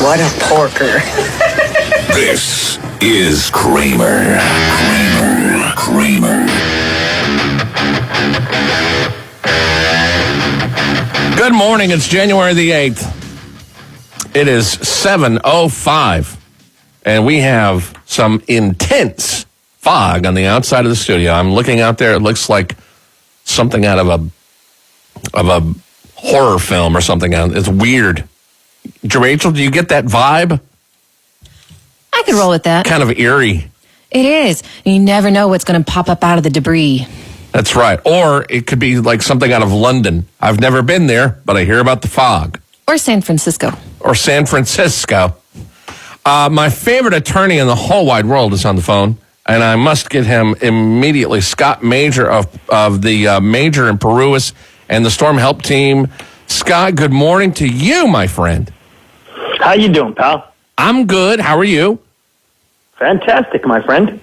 What a porker. This is Kramer. Kramer. Good morning. It's January the 8th. It is 7:05, and we have some intense fog on the outside of the studio. I'm looking out there. It looks like something out of a horror film or something. It's weird. Rachel, do you get that vibe? I could roll with that. Kind of eerie. It is. You never know what's going to pop up out of the debris. That's right. Or it could be like something out of London. I've never been there, but I hear about the fog. Or San Francisco. My favorite attorney in the whole wide world is on the phone, and I must get him immediately. Scott Major of the Major and Paruas and the Storm Help Team. Scott, good morning to you, my friend. How you doing, pal? I'm good. How are you? Fantastic, my friend.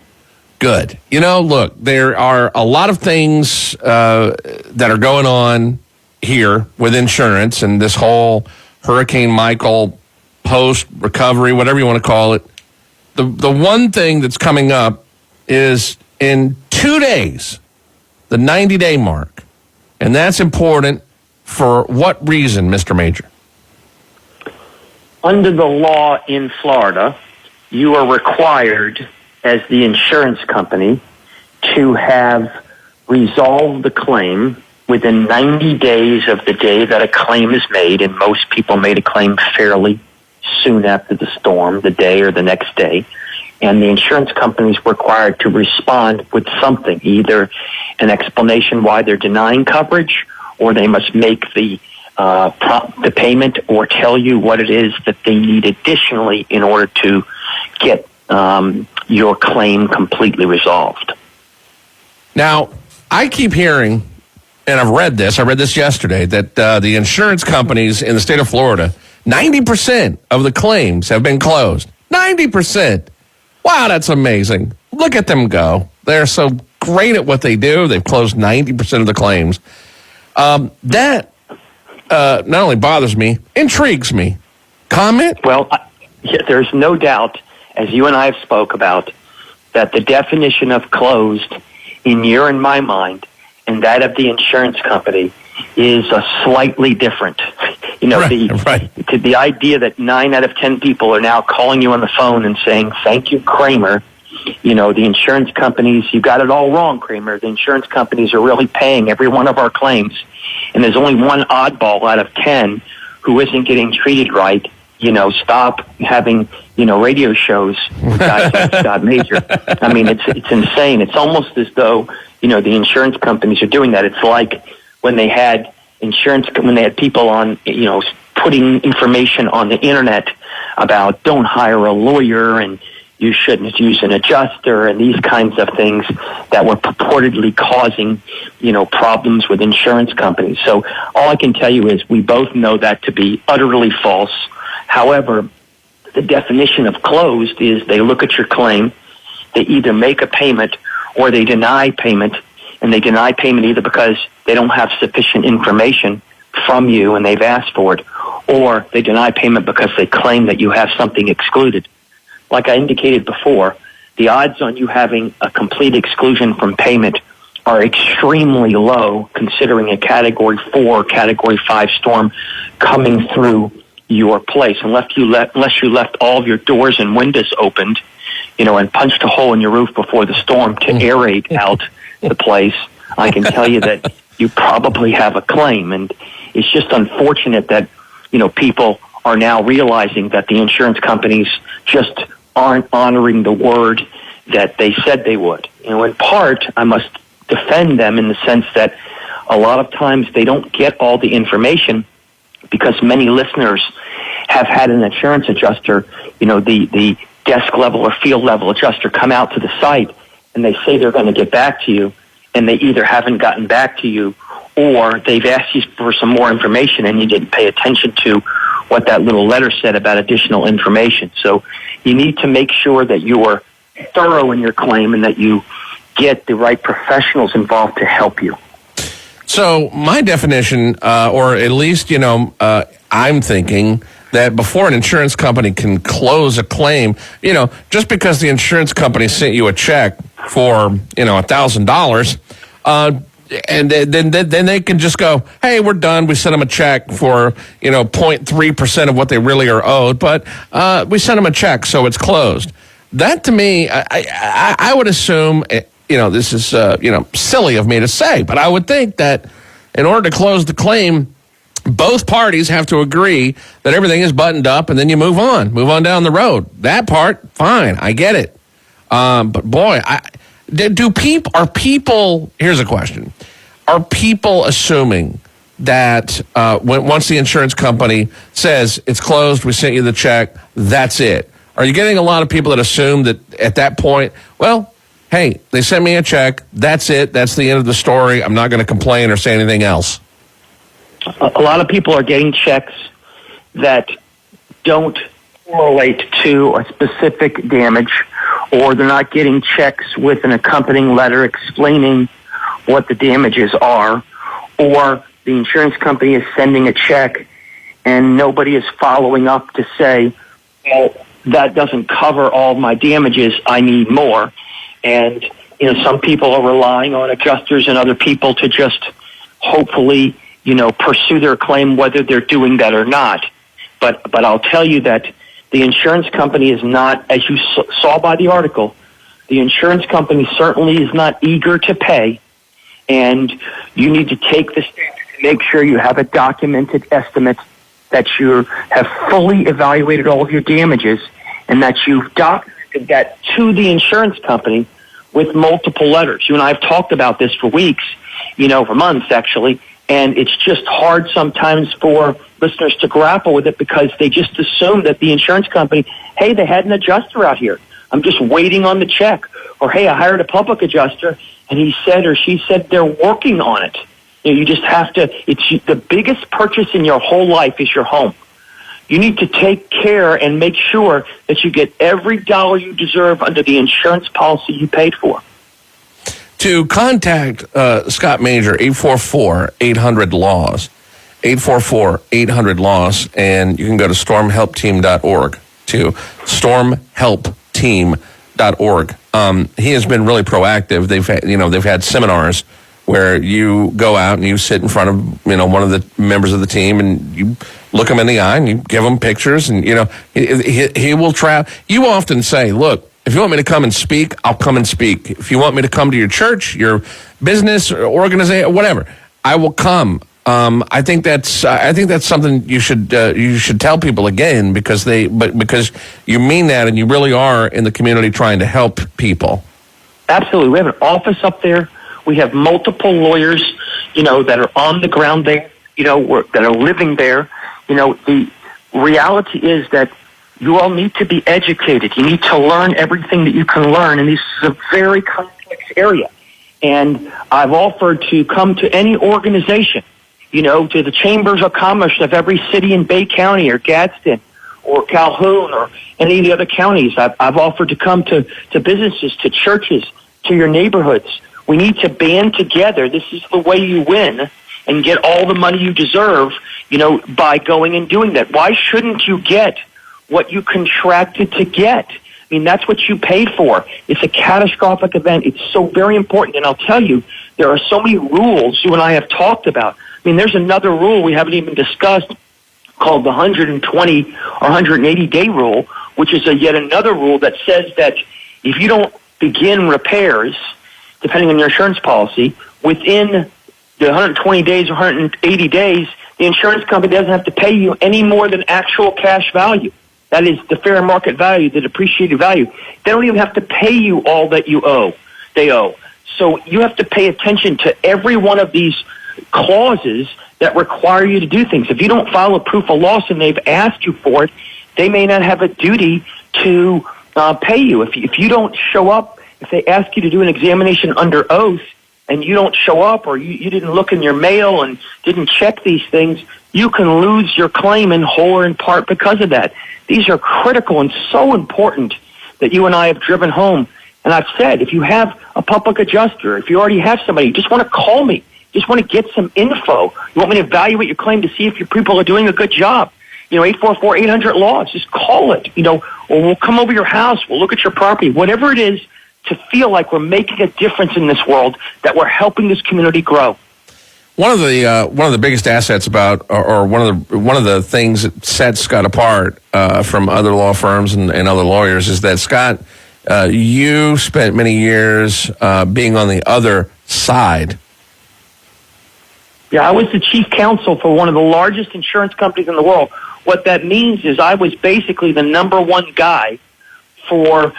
Good. You know, look, there are a lot of things that are going on here with insurance and this whole Hurricane Michael post-recovery, whatever you want to call it. The one thing that's coming up is in 2 days, the 90-day mark. And that's important for what reason, Mr. Major? Under the law in Florida, you are required as the insurance company to have resolved the claim within 90 days of the day that a claim is made, and most people made a claim fairly soon after the storm, the day or the next day. And the insurance company is required to respond with something, either an explanation why they're denying coverage, or they must make the payment or tell you what it is that they need additionally in order to get your claim completely resolved. Now, I keep hearing, and I read this yesterday, that the insurance companies in the state of Florida, 90% of the claims have been closed. 90%. Wow, that's amazing. Look at them go. They're so great at what they do. They've closed 90% of the claims. That not only bothers me, intrigues me. Comment? Well, there's no doubt, as you and I have spoke about, that the definition of closed in your and my mind and that of the insurance company is slightly different. You know, the idea that 9 out of 10 people are now calling you on the phone and saying, "Thank you, Kramer." You know, the insurance companies, you got it all wrong, Kramer. The insurance companies are really paying every one of our claims. And there's only one oddball out of 10 who isn't getting treated right. You know, stop having, radio shows with guys like Scott Major. I mean, it's insane. It's almost as though, the insurance companies are doing that. It's like when they had people on, putting information on the internet about don't hire a lawyer and you shouldn't use an adjuster and these kinds of things that were purportedly causing, problems with insurance companies. So all I can tell you is we both know that to be utterly false. However, the definition of closed is they look at your claim, they either make a payment or they deny payment, and they deny payment either because they don't have sufficient information from you and they've asked for it, or they deny payment because they claim that you have something excluded. Like I indicated before, the odds on you having a complete exclusion from payment are extremely low considering a Category 4, Category 5 storm coming through your place, unless you left all of your doors and windows opened, and punched a hole in your roof before the storm to aerate out the place. I can tell you that you probably have a claim, and it's just unfortunate that, people are now realizing that the insurance companies just aren't honoring the word that they said they would. In part, I must defend them in the sense that a lot of times they don't get all the information because many listeners have had an insurance adjuster, the desk level or field level adjuster come out to the site and they say they're going to get back to you, and they either haven't gotten back to you or they've asked you for some more information and you didn't pay attention to what that little letter said about additional information. So you need to make sure that you are thorough in your claim and that you get the right professionals involved to help you. So my definition, or at least, I'm thinking that before an insurance company can close a claim, just because the insurance company sent you a check for, $1,000, and then they can just go, hey, we're done. We sent them a check for, 0.3% of what they really are owed, but we sent them a check, so it's closed. That, to me, I would assume, this is, silly of me to say, but I would think that in order to close the claim, both parties have to agree that everything is buttoned up, and then you move on down the road. That part, fine, I get it. But boy, are people? Here's a question: are people assuming that once the insurance company says it's closed, we sent you the check, that's it? Are you getting a lot of people that assume that at that point, well, hey, they sent me a check, that's it, that's the end of the story, I'm not going to complain or say anything else? A lot of people are getting checks that don't correlate to a specific damage, or they're not getting checks with an accompanying letter explaining what the damages are, or the insurance company is sending a check and nobody is following up to say, well, that doesn't cover all my damages, I need more. And, some people are relying on adjusters and other people to just hopefully, pursue their claim, whether they're doing that or not. But I'll tell you that the insurance company is not, as you saw by the article, the insurance company certainly is not eager to pay, and you need to take the steps to make sure you have a documented estimate, that you have fully evaluated all of your damages, and that you've documented that to the insurance company with multiple letters. You and I have talked about this for weeks, for months actually, and it's just hard sometimes for listeners to grapple with it because they just assume that the insurance company, hey, they had an adjuster out here, I'm just waiting on the check. Or, hey, I hired a public adjuster, and he said or she said they're working on it. You just have to, the biggest purchase in your whole life is your home. You need to take care and make sure that you get every dollar you deserve under the insurance policy you paid for. To contact Scott Major, 844-800-LAWS, 844-800-LAWS, and you can go to stormhelpteam.org, to stormhelpteam.org. He has been really proactive. They've had seminars where you go out and you sit in front of, one of the members of the team, and you look them in the eye and you give them pictures, and, he will try. You often say, look, if you want me to come and speak, I'll come and speak. If you want me to come to your church, your business, or organization, whatever, I will come. I think that's something you should tell people again, because you mean that, and you really are in the community trying to help people. Absolutely. We have an office up there. We have multiple lawyers, that are on the ground there, that are living there. The reality is that you all need to be educated. You need to learn everything that you can learn, and this is a very complex area. And I've offered to come to any organization, to the chambers of commerce of every city in Bay County or Gadsden or Calhoun or any of the other counties. I've offered to come to businesses, to churches, to your neighborhoods. We need to band together. This is the way you win and get all the money you deserve, by going and doing that. Why shouldn't you get what you contracted to get? I mean, that's what you paid for. It's a catastrophic event. It's so very important. And I'll tell you, there are so many rules you and I have talked about. I mean, there's another rule we haven't even discussed called the 120 or 180-day rule, which is yet another rule that says that if you don't begin repairs, depending on your insurance policy, within the 120 days or 180 days, the insurance company doesn't have to pay you any more than actual cash value. That is the fair market value, the depreciated value. They don't even have to pay you all that they owe. So you have to pay attention to every one of these clauses that require you to do things. If you don't file a proof of loss and they've asked you for it, they may not have a duty to pay you. If you don't show up, if they ask you to do an examination under oath and you don't show up, or you didn't look in your mail and didn't check these things, you can lose your claim in whole or in part because of that. These are critical and so important that you and I have driven home. And I've said, if you have a public adjuster, if you already have somebody, you just want to call me. Just want to get some info. You want me to evaluate your claim to see if your people are doing a good job. 844-800-LAWS. Just call it, or we'll come over your house. We'll look at your property, whatever it is, to feel like we're making a difference in this world, that we're helping this community grow. One of the biggest assets or one of the things that sets Scott apart from other law firms and other lawyers is that, Scott, you spent many years being on the other side. Yeah, I was the chief counsel for one of the largest insurance companies in the world. What that means is I was basically the number one guy for,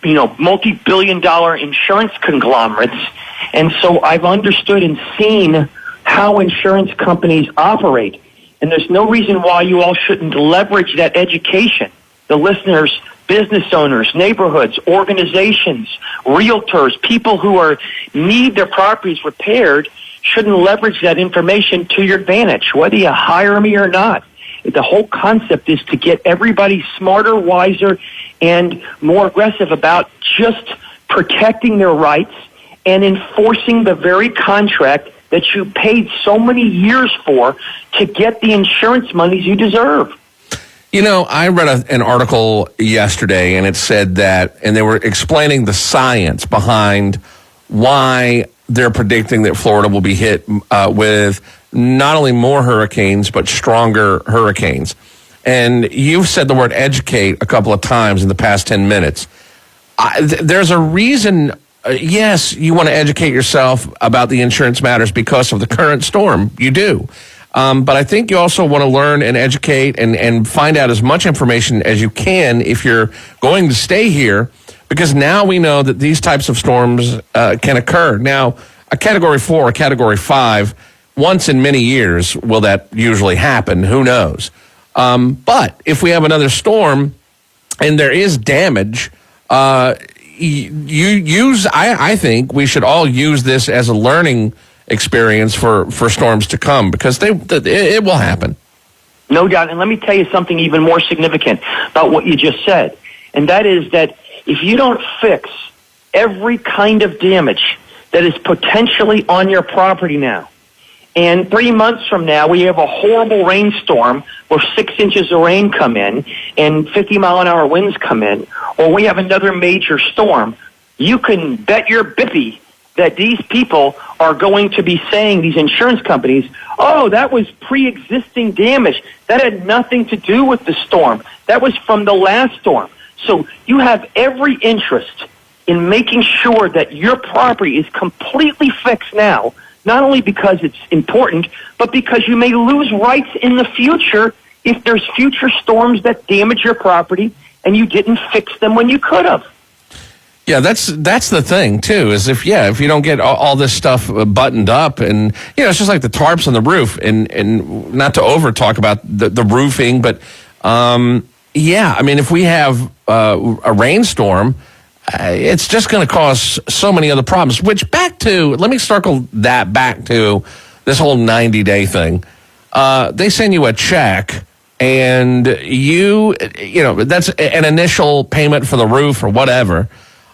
multi-billion-dollar insurance conglomerates. And so I've understood and seen how insurance companies operate. And there's no reason why you all shouldn't leverage that education. The listeners, business owners, neighborhoods, organizations, realtors, people who need their properties repaired shouldn't leverage that information to your advantage, whether you hire me or not. The whole concept is to get everybody smarter, wiser, and more aggressive about just protecting their rights and enforcing the very contract that you paid so many years for to get the insurance monies you deserve. I read an article yesterday, and it said that, and they were explaining the science behind why they're predicting that Florida will be hit with not only more hurricanes, but stronger hurricanes. And you've said the word educate a couple of times in the past 10 minutes. There's a reason, yes, you want to educate yourself about the insurance matters because of the current storm. You do. But I think you also want to learn and educate and find out as much information as you can if you're going to stay here, because now we know that these types of storms can occur. Now, a Category 4, a Category 5, once in many years will that usually happen. Who knows? But if we have another storm and there is damage, I think we should all use this as a learning experience for storms to come, because it will happen. No doubt. And let me tell you something even more significant about what you just said. And that is that if you don't fix every kind of damage that is potentially on your property now, and 3 months from now, we have a horrible rainstorm where 6 inches of rain come in and 50-mile-an-hour winds come in, or we have another major storm, you can bet your bippy that these people are going to be saying, these insurance companies, oh, that was pre-existing damage. That had nothing to do with the storm. That was from the last storm. So you have every interest in making sure that your property is completely fixed now, not only because it's important, but because you may lose rights in the future if there's future storms that damage your property and you didn't fix them when you could have. Yeah, that's the thing too. Is if you don't get all this stuff buttoned up, and it's just like the tarps on the roof, and not to over talk about the roofing, but if we have a rainstorm, it's just going to cause so many other problems. Which let me circle that back to this whole 90-day thing. They send you a check, and that's an initial payment for the roof or whatever.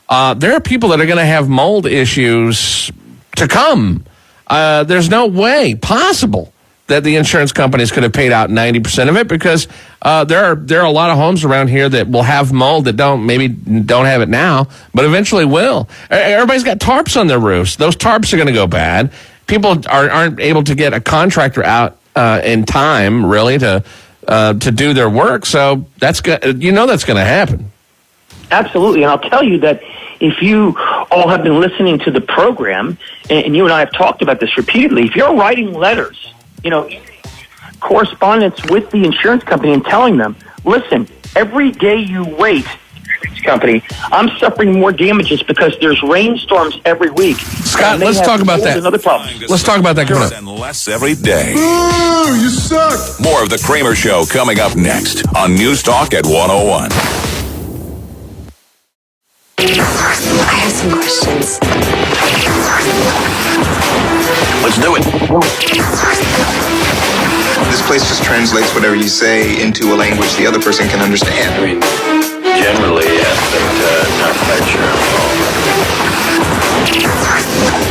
There are people that are going to have mold issues to come. There's no way possible that the insurance companies could have paid out 90% of it, because there are a lot of homes around here that will have mold that don't have it now, but eventually will. Everybody's got tarps on their roofs. Those tarps are going to go bad. People aren't able to get a contractor out in time, really, to do their work. So that's going to happen. Absolutely. And I'll tell you that if you all have been listening to the program, and you and I have talked about this repeatedly, if you're writing letters, correspondence with the insurance company and telling them, listen, every day you wait, company, I'm suffering more damages because there's rainstorms every week. Scott, let's talk about that. Let's talk about that coming up. And less every day. Ooh, you suck. More of the Kramer Show coming up next on NewsTalk at 101. I have some questions. Let's do it. This place just translates whatever you say into a language the other person can understand. I mean, generally, yes, but not quite sure.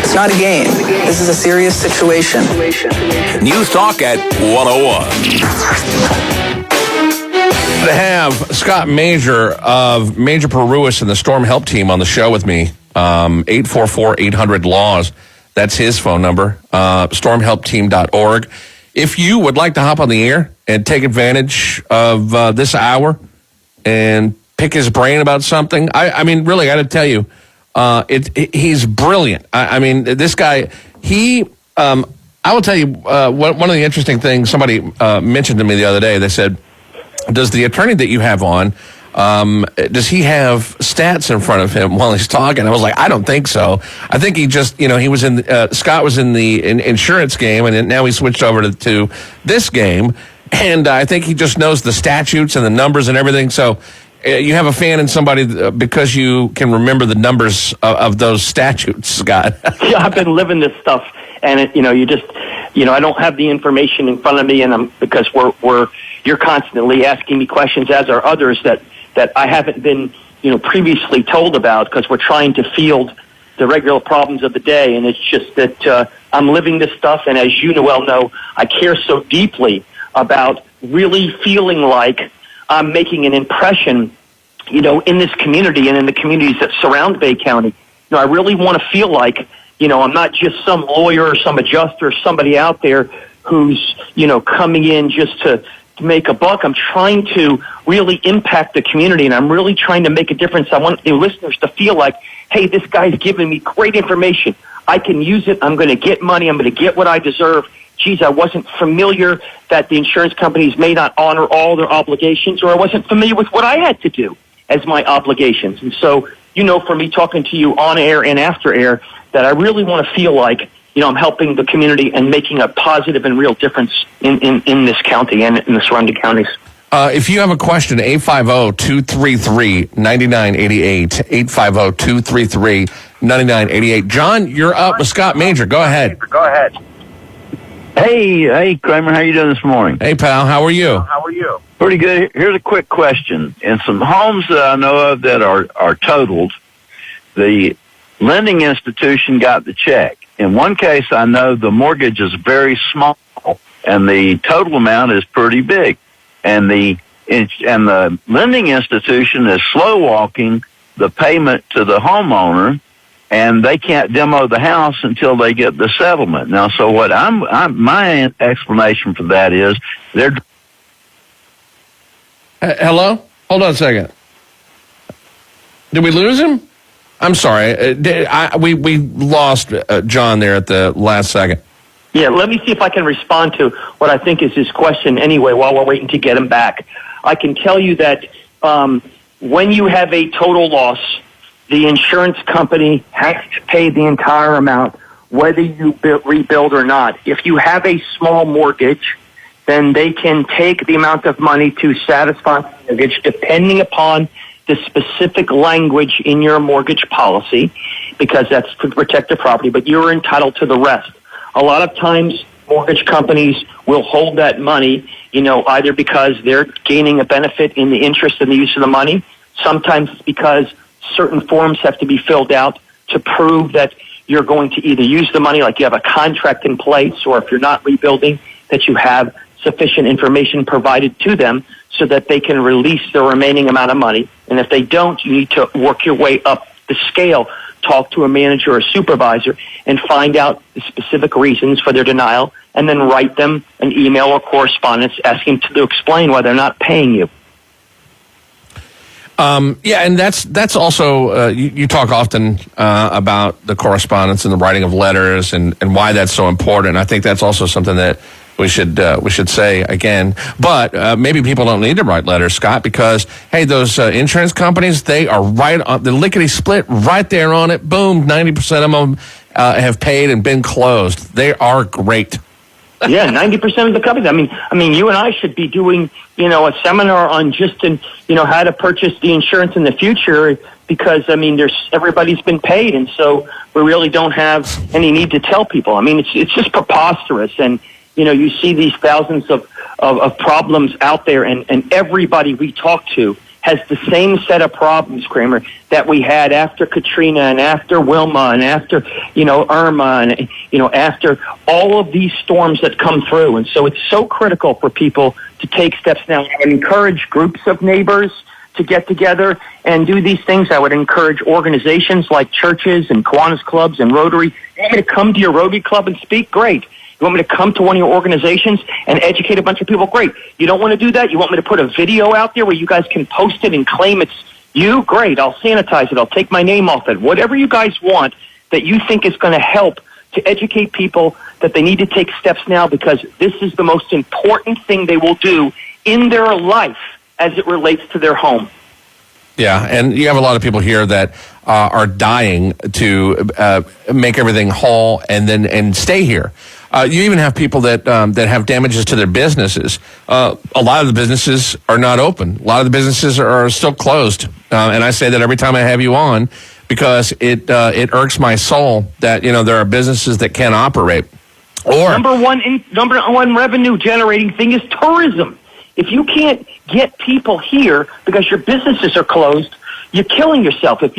It's not a game. This is a serious situation. NewsTalk at 101. To have Scott Major of Major Paruas and the Storm Help Team on the show with me, 844-800-LAWS. That's his phone number, stormhelpteam.org. If you would like to hop on the air and take advantage of this hour and pick his brain about something, I mean, really, I got to tell you, he's brilliant. I mean, this guy, I will tell you, one of the interesting things somebody mentioned to me the other day, they said, does the attorney that you have on, does he have stats in front of him while he's talking? I was like, I don't think so. I think he just, he was Scott was in the insurance game, and now he switched over to this game. And I think he just knows the statutes and the numbers and everything. So you have a fan in somebody because you can remember the numbers of those statutes, Scott. Yeah, I've been living this stuff. And, you just, I don't have the information in front of me, and because you're constantly asking me questions, as are others, that I haven't been, previously told about, because we're trying to field the regular problems of the day. And it's just that I'm living this stuff. And as you well know, I care so deeply about really feeling like I'm making an impression, in this community and in the communities that surround Bay County. I really want to feel like, I'm not just some lawyer or some adjuster or somebody out there who's, coming in just to make a buck. I'm trying to really impact the community, and I'm really trying to make a difference. I want the listeners to feel like, hey, this guy's giving me great information. I can use it. I'm going to get money. I'm going to get what I deserve. Geez, I wasn't familiar that the insurance companies may not honor all their obligations, or I wasn't familiar with what I had to do as my obligations. And so, for me talking to you on air and after air, that I really want to feel like, I'm helping the community and making a positive and real difference in this county and in the surrounding counties. If you have a question, 850-233-9988, 850-233-9988. John, you're up with Scott Major. Go ahead. Hey, Kramer, how you doing this morning? Hey, pal, how are you? Pretty good. Here's a quick question. In some homes that I know of that are totaled, the lending institution got the check. In one case, I know the mortgage is very small, and the total amount is pretty big. And the lending institution is slow walking the payment to the homeowner, and they can't demo the house until they get the settlement. Now, so what my explanation for that is they're. Hello? Hold on a second. Did we lose him? I'm sorry. We lost John there at the last second. Yeah, let me see if I can respond to what I think is his question anyway while we're waiting to get him back. I can tell you that when you have a total loss, the insurance company has to pay the entire amount, whether you rebuild or not. If you have a small mortgage, then they can take the amount of money to satisfy the mortgage depending upon the specific language in your mortgage policy, because that's to protect the property, but you're entitled to the rest. A lot of times, mortgage companies will hold that money, either because they're gaining a benefit in the interest and the use of the money. Sometimes it's because certain forms have to be filled out to prove that you're going to either use the money, like you have a contract in place, or if you're not rebuilding, that you have sufficient information provided to them so that they can release the remaining amount of money. And if they don't, you need to work your way up the scale, talk to a manager or supervisor, and find out the specific reasons for their denial, and then write them an email or correspondence asking them to explain why they're not paying you. Yeah, and that's also, you talk often about the correspondence and the writing of letters and why that's so important. I think that's also something that we should say again. But maybe people don't need to write letters, Scott, because, hey, those insurance companies, they are right on the lickety-split, right there on it. Boom, 90% of them have paid and been closed. They are great. Yeah, 90% of the companies. I mean, you and I should be doing, a seminar on just how to purchase the insurance in the future, because everybody's been paid, and so we really don't have any need to tell people. It's just preposterous, and you see these thousands of problems out there, and everybody we talk to has the same set of problems, Kramer, that we had after Katrina and after Wilma and after, Irma and, after all of these storms that come through. And so it's so critical for people to take steps now. I would encourage groups of neighbors to get together and do these things. I would encourage organizations like churches and Kiwanis clubs and Rotary. You want me to come to your Rotary club and speak? Great. You want me to come to one of your organizations and educate a bunch of people? Great. You don't want to do that? You want me to put a video out there where you guys can post it and claim it's you? Great. I'll sanitize it. I'll take my name off it. Whatever you guys want that you think is going to help to educate people that they need to take steps now, because this is the most important thing they will do in their life as it relates to their home. Yeah, and you have a lot of people here that are dying to make everything whole and stay here. You even have people that have damages to their businesses. A lot of the businesses are not open. A lot of the businesses are still closed. And I say that every time I have you on, because it irks my soul that there are businesses that can't operate. Or number one revenue generating thing is tourism. If you can't get people here because your businesses are closed, you're killing yourself. If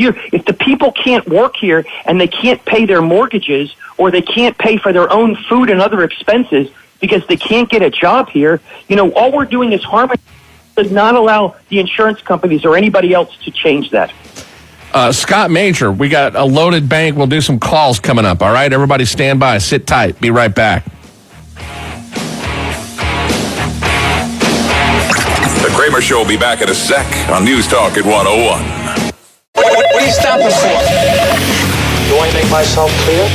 the people can't work here and they can't pay their mortgages, or they can't pay for their own food and other expenses because they can't get a job here, all we're doing is harming. Does not allow the insurance companies or anybody else to change that. Scott Major, we got a loaded bank. We'll do some calls coming up. All right, everybody stand by. Sit tight. Be right back. The Kramer Show will be back in a sec on News Talk at 101. What are you stopping for? Do I make myself clear?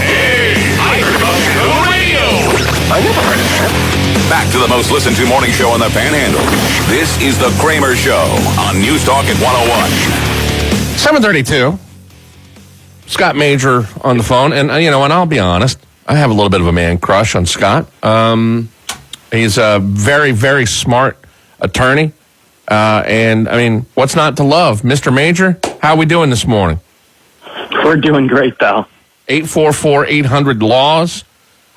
Hey, I heard about the radio. I never heard of that. Back to the most listened to morning show in the Panhandle. This is the Kramer Show on News Talk at 101. 7:32. Scott Major on the phone, and and I'll be honest, I have a little bit of a man crush on Scott. He's a very, very smart attorney. And, what's not to love? Mr. Major, how are we doing this morning? We're doing great, pal. 844-800-LAWS.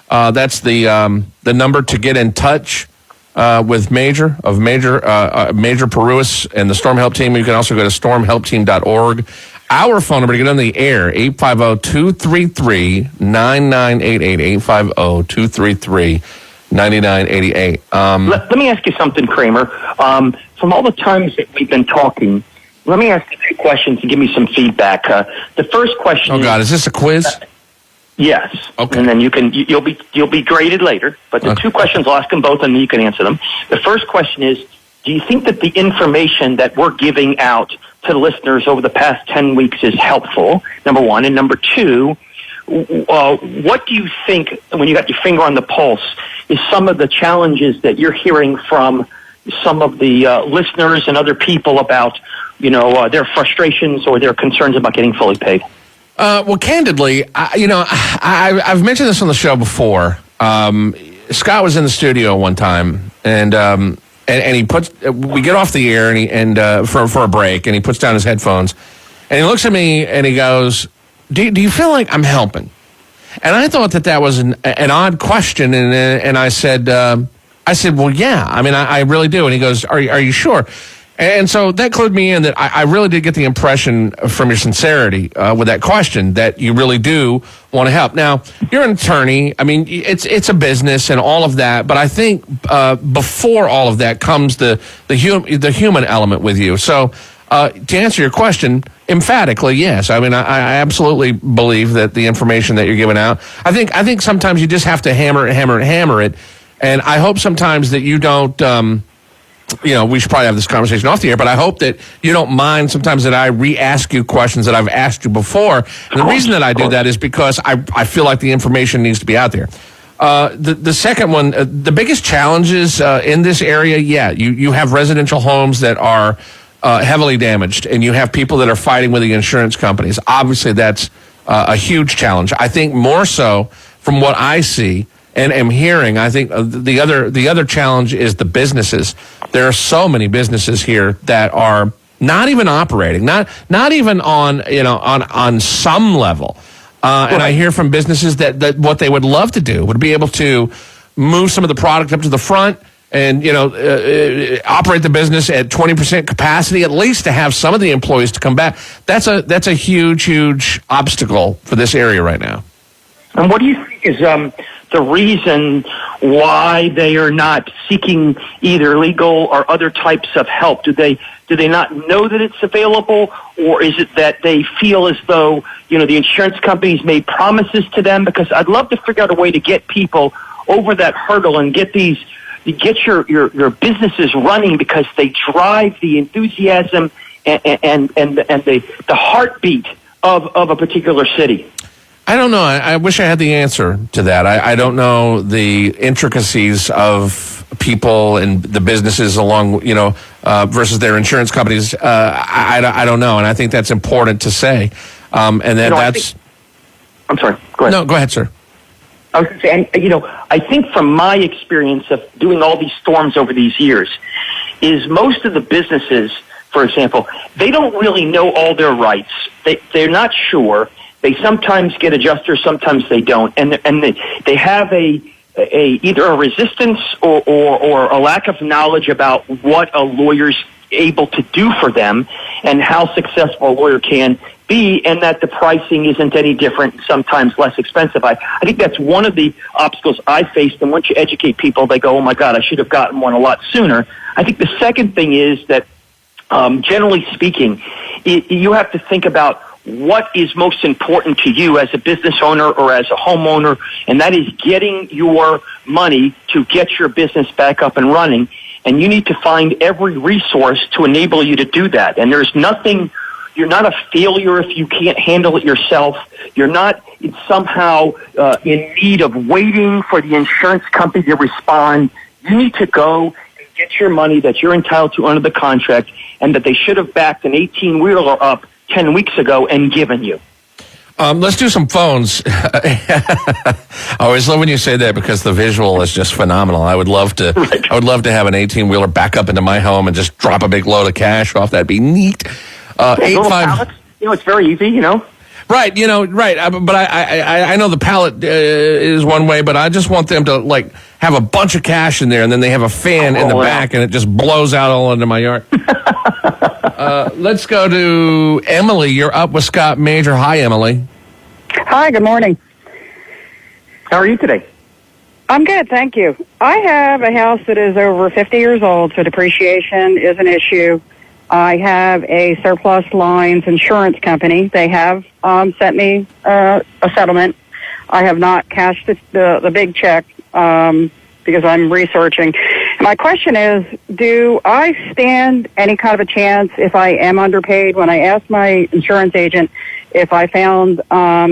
That's the number to get in touch with Major Paruas and the Storm Help Team. You can also go to stormhelpteam.org. Our phone number to get on the air, 850-233-9988, 850-233-9988. Let me ask you something, Kramer. From all the times that we've been talking, let me ask you 2 questions to give me some feedback. The first question. Oh God, is this a quiz? Yes. Okay. And then you'll be graded later. But the 2 questions, I'll ask them both, and you can answer them. The first question is: do you think that the information that we're giving out to the listeners over the past 10 weeks is helpful? Number 1, and number 2. What do you think, when you got your finger on the pulse, is some of the challenges that you're hearing from some of the listeners and other people about, their frustrations or their concerns about getting fully paid? Well, candidly, I've mentioned this on the show before. Scott was in the studio one time, and we get off the air and for a break, and he puts down his headphones, and he looks at me and he goes, Do you feel like I'm helping? And I thought that was an odd question, and I said, well, yeah. I really do. And he goes, Are you sure? And so that clued me in that I really did get the impression from your sincerity with that question that you really do want to help. Now, you're an attorney. It's a business and all of that, but I think before all of that comes the human element with you. So to answer your question, emphatically, yes. I absolutely believe that the information that you're giving out, I think sometimes you just have to hammer it. And I hope sometimes that you don't, we should probably have this conversation off the air, but I hope that you don't mind sometimes that I re-ask you questions that I've asked you before. And the reason that I do that is because I feel like the information needs to be out there. The second one, the biggest challenges in this area, you have residential homes that are heavily damaged, and you have people that are fighting with the insurance companies. Obviously, that's a huge challenge. I think more so from what I see and am hearing, I think the other challenge is the businesses. There are so many businesses here that are not even operating, not even on some level. And I hear from businesses that what they would love to do would be able to move some of the product up to the front and operate the business at 20% capacity, at least to have some of the employees to come back. That's a huge obstacle for this area right now. And what do you think is the reason why they are not seeking either legal or other types of help? Do they not know that it's available, or is it that they feel as though the insurance companies made promises to them? Because I'd love to figure out a way to get people over that hurdle and get your businesses running, because they drive the enthusiasm and the heartbeat of a particular city. I don't know. I wish I had the answer to that. I don't know the intricacies of people and the businesses along, versus their insurance companies. I don't know, and I think that's important to say. And then I'm sorry. Go ahead. No, go ahead, sir. I was going to say, and, I think from my experience of doing all these storms over these years, is most of the businesses, for example, they don't really know all their rights. They're not sure. They sometimes get adjusters, sometimes they don't, and they have either a resistance or a lack of knowledge about what a lawyer's able to do for them and how successful a lawyer can be, and that the pricing isn't any different, sometimes less expensive. I think that's one of the obstacles I faced, and once you educate people, they go, oh my God, I should have gotten one a lot sooner. I think the second thing is that, generally speaking, you have to think about what is most important to you as a business owner or as a homeowner, and that is getting your money to get your business back up and running. And you need to find every resource to enable you to do that. And there's nothing, you're not a failure if you can't handle it yourself. You're not somehow in need of waiting for the insurance company to respond. You need to go and get your money that you're entitled to under the contract, and that they should have backed an 18-wheeler up 10 weeks ago and given you. Let's do some phones. I always love when you say that, because the visual is just phenomenal. I would love to. Right. I would love to have an 18-wheeler back up into my home and just drop a big load of cash off. That'd be neat. 85. It's very easy. Right. Right. But I know the pallet is one way, but I just want them to have a bunch of cash in there, and then they have a fan in the back, and it just blows out all into my yard. Let's go to Emily. You're up with Scott Major. Hi, Emily. Hi, good morning. How are you today? I'm good, thank you. I have a house that is over 50 years old, so depreciation is an issue. I have a surplus lines insurance company. They have sent me a settlement. I have not cashed the big check because I'm researching. My question is, do I stand any kind of a chance if I am underpaid? When I asked my insurance agent if I found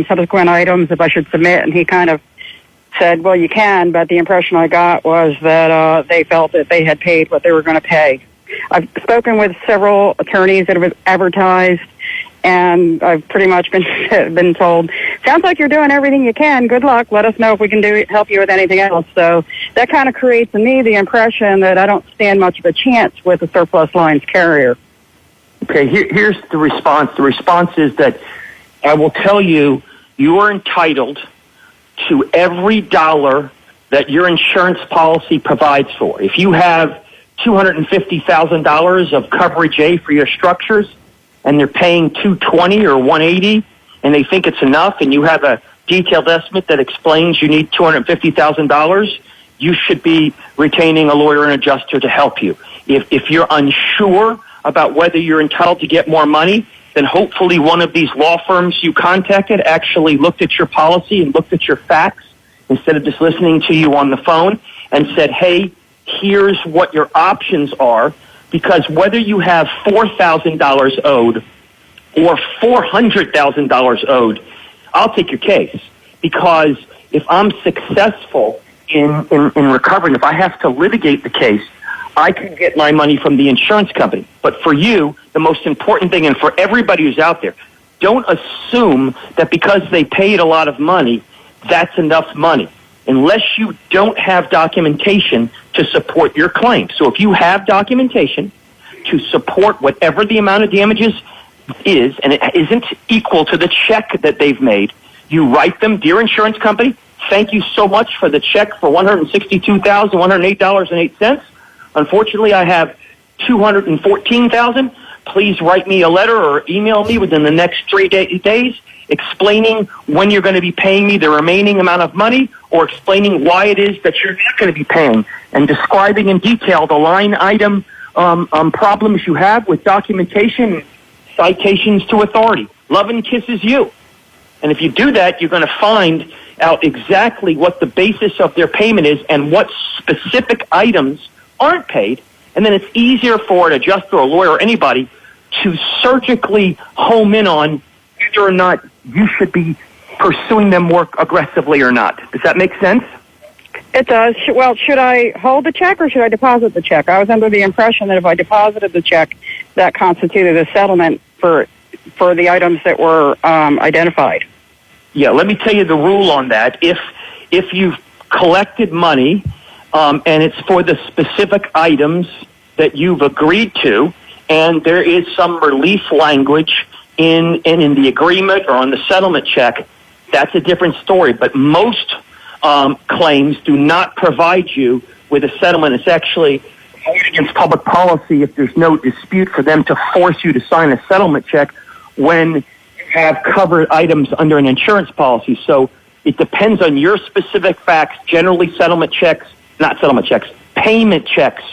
subsequent items, if I should submit, and he kind of said, well, you can, but the impression I got was that they felt that they had paid what they were going to pay. I've spoken with several attorneys that have advertised, and I've pretty much been told, sounds like you're doing everything you can. Good luck. Let us know if we can help you with anything else. So that kind of creates in me the impression that I don't stand much of a chance with a surplus lines carrier. Okay, here's the response. The response is that I will tell you, you are entitled to every dollar that your insurance policy provides for. If you have $250,000 of coverage A for your structures, and they're paying $220 or $180, and they think it's enough, and you have a detailed estimate that explains you need $250,000, you should be retaining a lawyer and adjuster to help you. If you're unsure about whether you're entitled to get more money, then hopefully one of these law firms you contacted actually looked at your policy and looked at your facts instead of just listening to you on the phone and said, hey, here's what your options are, because whether you have $4,000 owed or $400,000 owed, I'll take your case, because if I'm successful in recovering, if I have to litigate the case, I can get my money from the insurance company. But for you, the most important thing, and for everybody who's out there, don't assume that because they paid a lot of money, that's enough money, unless you don't have documentation to support your claim. So if you have documentation to support whatever the amount of damages is, and it isn't equal to the check that they've made, you write them, dear insurance company, thank you so much for the check for $162,108.08. Unfortunately, I have $214,000. Please write me a letter or email me within the next 3 days explaining when you're going to be paying me the remaining amount of money, or explaining why it is that you're not going to be paying, and describing in detail the line item problems you have with documentation, citations to authority. Love and kisses you. And if you do that, you're going to find out exactly what the basis of their payment is and what specific items aren't paid. And then it's easier for an adjuster or lawyer or anybody to surgically home in on whether or not you should be pursuing them more aggressively or not. Does that make sense? It does. Well, should I hold the check or should I deposit the check? I was under the impression that if I deposited the check, that constituted a settlement for the items that were identified. Yeah, let me tell you the rule on that. If you've collected money and it's for the specific items that you've agreed to, and there is some relief language in the agreement or on the settlement check, that's a different story. But most claims do not provide you with a settlement. It's actually against public policy if there's no dispute for them to force you to sign a settlement check when you have covered items under an insurance policy. So it depends on your specific facts. Generally, payment checks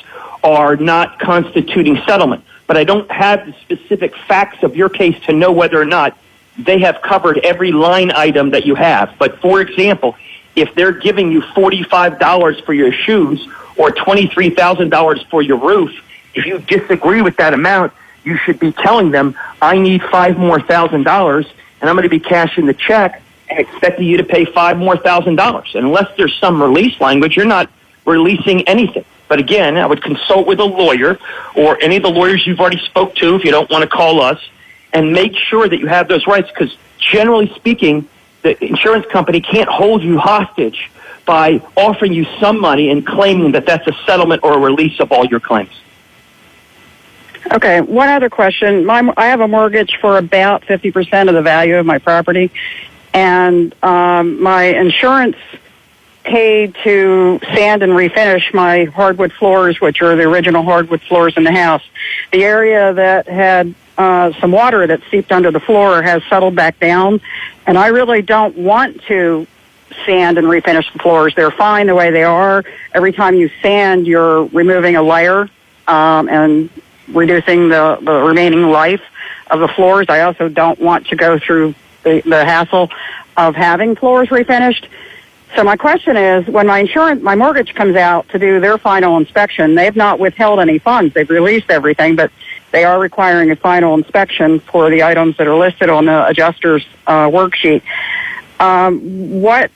are not constituting settlement. But I don't have the specific facts of your case to know whether or not they have covered every line item that you have. But for example, if they're giving you $45 for your shoes or $23,000 for your roof, if you disagree with that amount, you should be telling them, I need $5,000 more, and I'm going to be cashing the check and expecting you to pay $5,000 more. And unless there's some release language, you're not releasing anything. But again, I would consult with a lawyer or any of the lawyers you've already spoke to if you don't want to call us, and make sure that you have those rights, because generally speaking, the insurance company can't hold you hostage by offering you some money and claiming that that's a settlement or a release of all your claims. Okay, one other question. I have a mortgage for about 50% of the value of my property, and my insurance paid to sand and refinish my hardwood floors, which are the original hardwood floors in the house. The area that had some water that seeped under the floor has settled back down, and I really don't want to sand and refinish the floors. They're fine the way they are. Every time you sand, you're removing a layer and reducing the remaining life of the floors. I also don't want to go through the hassle of having floors refinished. So my question is, when my mortgage comes out to do their final inspection, they've not withheld any funds. They've released everything, but they are requiring a final inspection for the items that are listed on the adjuster's worksheet. What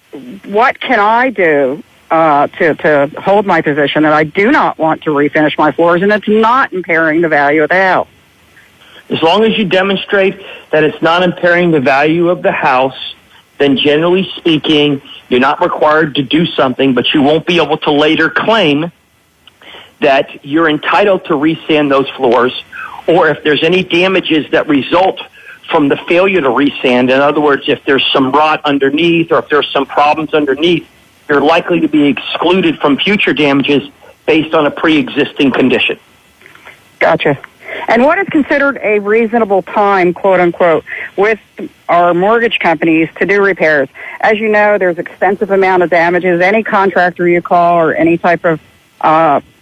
can I do to hold my position that I do not want to refinish my floors and it's not impairing the value of the house? As long as you demonstrate that it's not impairing the value of the house, then generally speaking, you're not required to do something, but you won't be able to later claim that you're entitled to resand those floors, or if there's any damages that result from the failure to resand. In other words, if there's some rot underneath or if there's some problems underneath, you're likely to be excluded from future damages based on a pre-existing condition. Gotcha. And what is considered a reasonable time, quote unquote, with our mortgage companies to do repairs? As you know, there's extensive amount of damages. Any contractor you call or any type of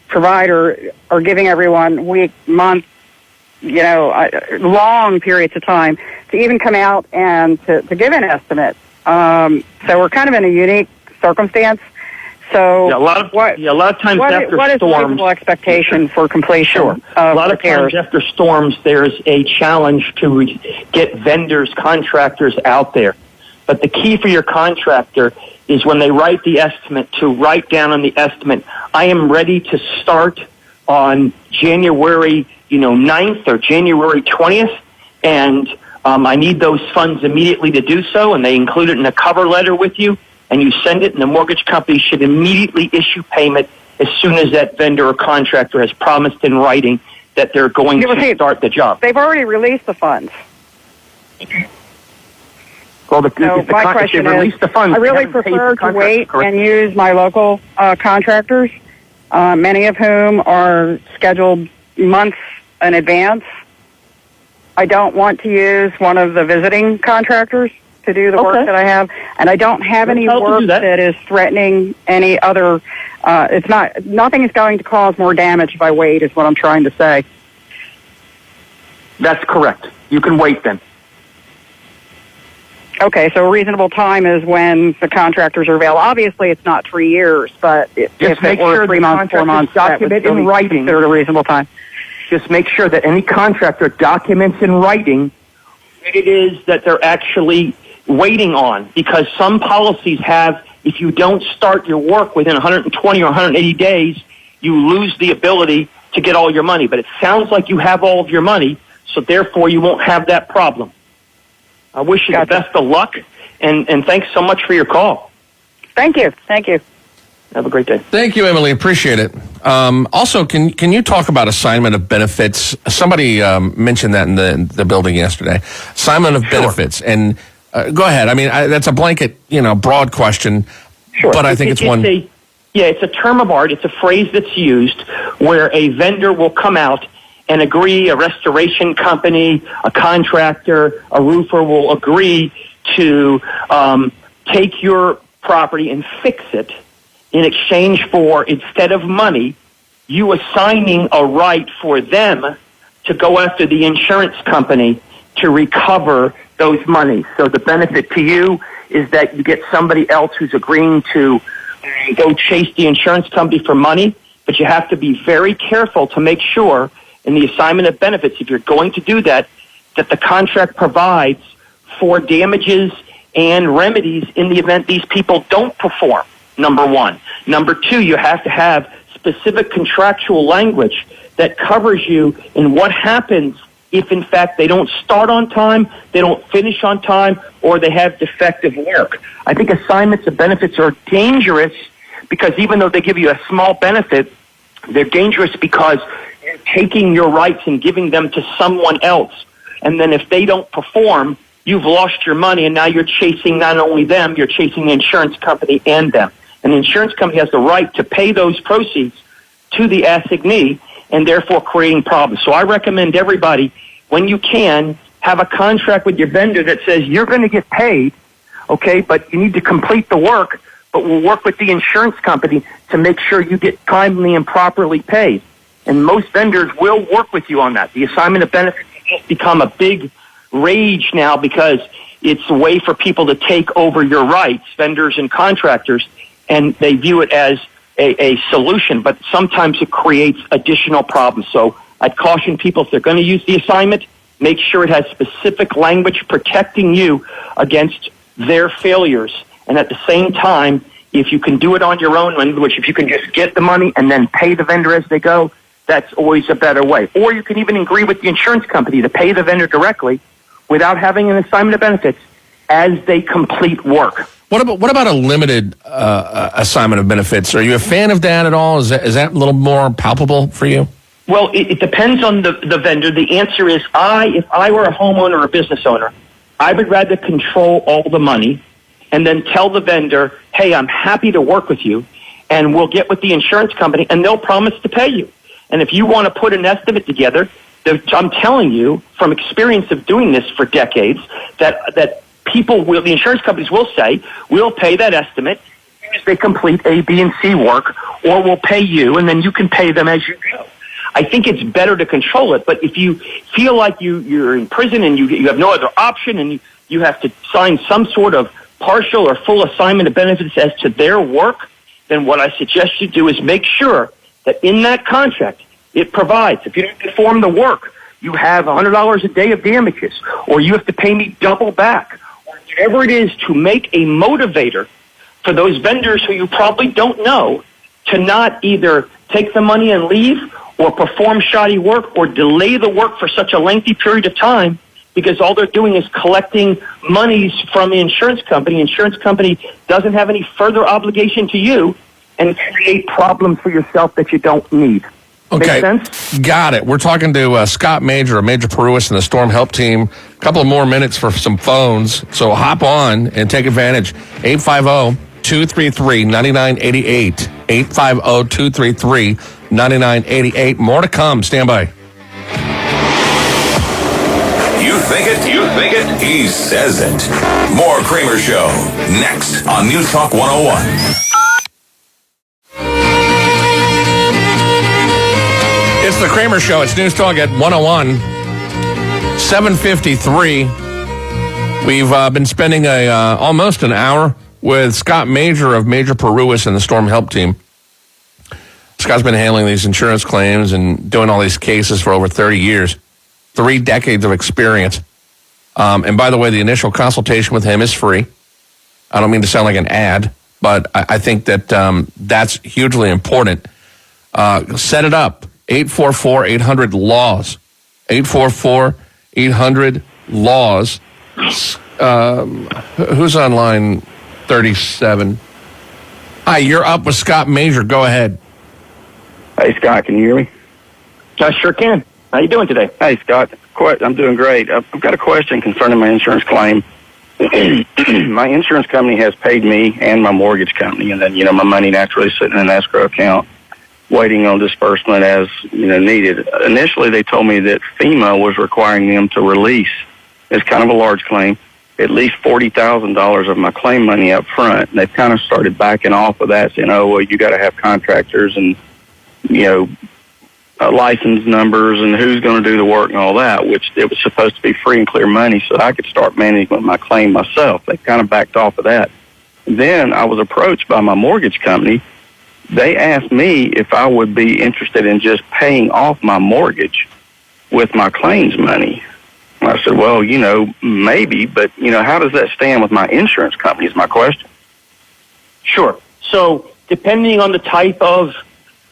provider are giving everyone week, month, long periods of time to even come out and to give an estimate. So we're kind of in a unique circumstance. So a lot of times after storms, what is reasonable expectation for completion? Sure. A lot of times after storms, there's a challenge to get vendors, contractors out there. But the key for your contractor is when they write the estimate to write down on the estimate, I am ready to start on January 9th or January 20th, and I need those funds immediately to do so, and they include it in a cover letter with you, and you send it, and the mortgage company should immediately issue payment as soon as that vendor or contractor has promised in writing that they're going to start the job. They've already released the funds. Well, So my question is, I really prefer to wait and use my local contractors, many of whom are scheduled months in advance. I don't want to use one of the visiting contractors to do the work that I have, and I don't have any work that is threatening any other. Nothing is going to cause more damage if I wait, is what I'm trying to say. That's correct. You can wait then. Okay, so a reasonable time is when the contractors are available. Obviously, it's not 3 years, but if it were 3 months, 4 months, that would still be considered a reasonable time. Just make sure that any contractor documents in writing what it is that they're actually waiting on, because some policies have, if you don't start your work within 120 or 180 days, you lose the ability to get all your money. But it sounds like you have all of your money, so therefore you won't have that problem. I wish you the best of luck, and thanks so much for your call. Thank you. Thank you. Have a great day. Thank you, Emily. Appreciate it. Also, can you talk about assignment of benefits? Somebody mentioned that in the building yesterday. Assignment of benefits. And go ahead. I mean, that's a blanket, broad question. Sure. But I think it's one. It's a term of art. It's a phrase that's used where a vendor will come out and agree, a restoration company, a contractor, a roofer will agree to take your property and fix it in exchange for, instead of money, you assigning a right for them to go after the insurance company to recover those monies. So the benefit to you is that you get somebody else who's agreeing to go chase the insurance company for money, but you have to be very careful to make sure in the assignment of benefits, if you're going to do that, that the contract provides for damages and remedies in the event these people don't perform, number one. Number two, you have to have specific contractual language that covers you in what happens if, in fact, they don't start on time, they don't finish on time, or they have defective work. I think assignments of benefits are dangerous because even though they give you a small benefit, they're dangerous because you're taking your rights and giving them to someone else. And then if they don't perform, you've lost your money, and now you're chasing not only them, you're chasing the insurance company and them. And the insurance company has the right to pay those proceeds to the assignee and therefore creating problems. So I recommend everybody, when you can, have a contract with your vendor that says you're going to get paid, okay, but you need to complete the work, but we'll work with the insurance company to make sure you get timely and properly paid. And most vendors will work with you on that. The assignment of benefits has become a big rage now because it's a way for people to take over your rights, vendors and contractors, and they view it as a solution, but sometimes it creates additional problems. So I'd caution people, if they're going to use the assignment, make sure it has specific language protecting you against their failures. And at the same time, if you can do it on your own, which if you can just get the money and then pay the vendor as they go, that's always a better way. Or you can even agree with the insurance company to pay the vendor directly without having an assignment of benefits as they complete work. What about a limited assignment of benefits? Are you a fan of that at all? Is that a little more palpable for you? Well, it depends on the vendor. The answer is, if I were a homeowner or a business owner, I would rather control all the money and then tell the vendor, hey, I'm happy to work with you, and we'll get with the insurance company, and they'll promise to pay you. And if you want to put an estimate together, I'm telling you from experience of doing this for decades that the insurance companies will say, we'll pay that estimate as they complete A, B, and C work, or we'll pay you, and then you can pay them as you go. I think it's better to control it, but if you feel like you're in prison and you have no other option and you have to sign some sort of partial or full assignment of benefits as to their work, then what I suggest you do is make sure that in that contract it provides, if you don't perform the work, you have $100 a day of damages, or you have to pay me double back, or whatever it is to make a motivator for those vendors who you probably don't know to not either take the money and leave or perform shoddy work or delay the work for such a lengthy period of time because all they're doing is collecting monies from the insurance company. Insurance company doesn't have any further obligation to you and create problems for yourself that you don't need. Okay, Make sense? got it. We're talking to Scott Major of Major Paruas and the Storm Help Team. A couple of more minutes for some phones, so hop on and take advantage. 850-233-9988. 850-233-9988. More to come. Stand by. You think it, he says it. More Kramer Show, next on News Talk 101. It's the Kramer Show. It's News Talk at 101, 7:53. We've been spending almost an hour with Scott Major of Major Paruas and the Storm Help Team. Scott's been handling these insurance claims and doing all these cases for over 30 years, 3 decades of experience. And by the way, the initial consultation with him is free. I don't mean to sound like an ad, but I think that that's hugely important. Set it up. 844-800-LAWS. 844-800-LAWS. Who's on line 37? Hi, you're up with Scott Major. Go ahead. Hey, Scott, can you hear me? I sure can. How you doing today? Hey, Scott. I'm doing great. I've got a question concerning my insurance claim. My insurance company has paid me and my mortgage company, and then, my money naturally sitting in an escrow account waiting on disbursement as, needed. Initially, they told me that FEMA was requiring them to release, it's kind of a large claim, at least $40,000 of my claim money up front. And they've kind of started backing off of that, saying, oh, well, you got to have contractors and, license numbers and who's going to do the work and all that, which it was supposed to be free and clear money so I could start managing my claim myself. They kind of backed off of that. Then I was approached by my mortgage company. They asked me if I would be interested in just paying off my mortgage with my claims money. I said, well, maybe, but, how does that stand with my insurance company is my question. Sure. So depending on the type of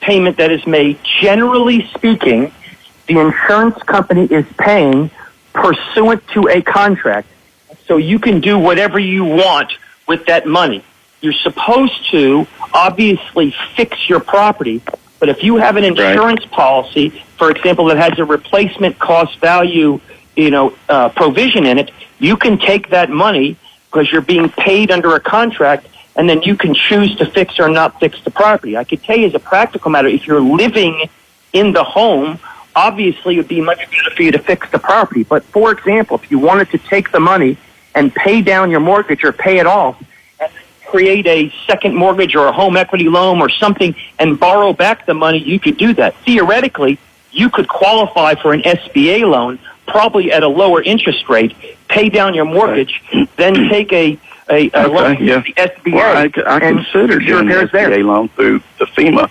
payment that is made, generally speaking, the insurance company is paying pursuant to a contract. So you can do whatever you want with that money. You're supposed to obviously fix your property, but if you have an insurance policy, for example, that has a replacement cost value, provision in it, you can take that money because you're being paid under a contract, and then you can choose to fix or not fix the property. I could tell you as a practical matter, if you're living in the home, obviously it would be much better for you to fix the property. But for example, if you wanted to take the money and pay down your mortgage or pay it off, and create a second mortgage or a home equity loan or something and borrow back the money, you could do that. Theoretically, you could qualify for an SBA loan, probably at a lower interest rate, pay down your mortgage, then take a loan through the SBA. Well, I considered doing an SBA loan through the FEMA,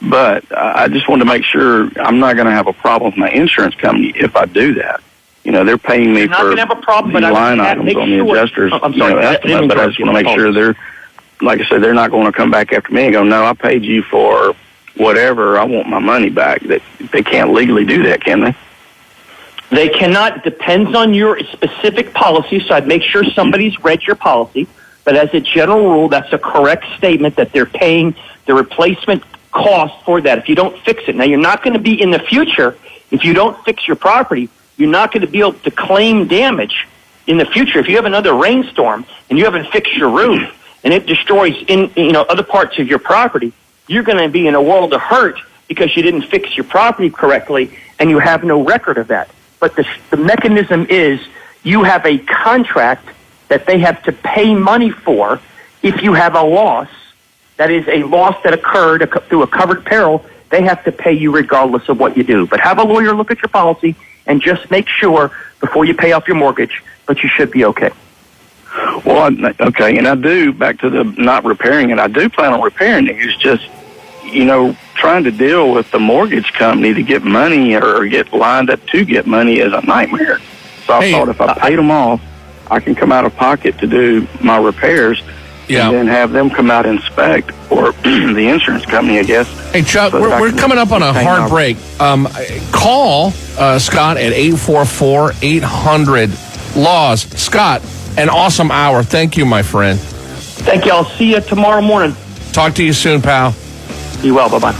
but I just wanted to make sure I'm not going to have a problem with my insurance company if I do that. They're paying me for the line items on the adjusters estimate, but I just want to make sure they're, like I said, they're not going to come back after me and go, no, I paid you for whatever, I want my money back. They can't legally do that, can they? They cannot. It depends on your specific policy, so I'd make sure somebody's read your policy. But as a general rule, that's a correct statement that they're paying the replacement cost for that if you don't fix it. Now, you're not going to be in the future, if you don't fix your property, you're not going to be able to claim damage in the future. If you have another rainstorm and you haven't fixed your roof and it destroys other parts of your property, you're going to be in a world of hurt because you didn't fix your property correctly and you have no record of that. But the mechanism is you have a contract that they have to pay money for if you have a loss. That is a loss that occurred through a covered peril. They have to pay you regardless of what you do. But have a lawyer look at your policy and just make sure before you pay off your mortgage, but you should be okay. Well, okay, and I do, back to the not repairing it, I do plan on repairing it. It's just, trying to deal with the mortgage company to get money or get lined up to get money is a nightmare. So I thought if I paid them off, I can come out of pocket to do my repairs and then have them come out and inspect, or the insurance company, I guess. Hey, Chuck, we're coming up on a hard break. Call Scott at 844-800-LAWS. Scott, an awesome hour. Thank you, my friend. Thank you. I'll see you tomorrow morning. Talk to you soon, pal. Be well. Bye-bye.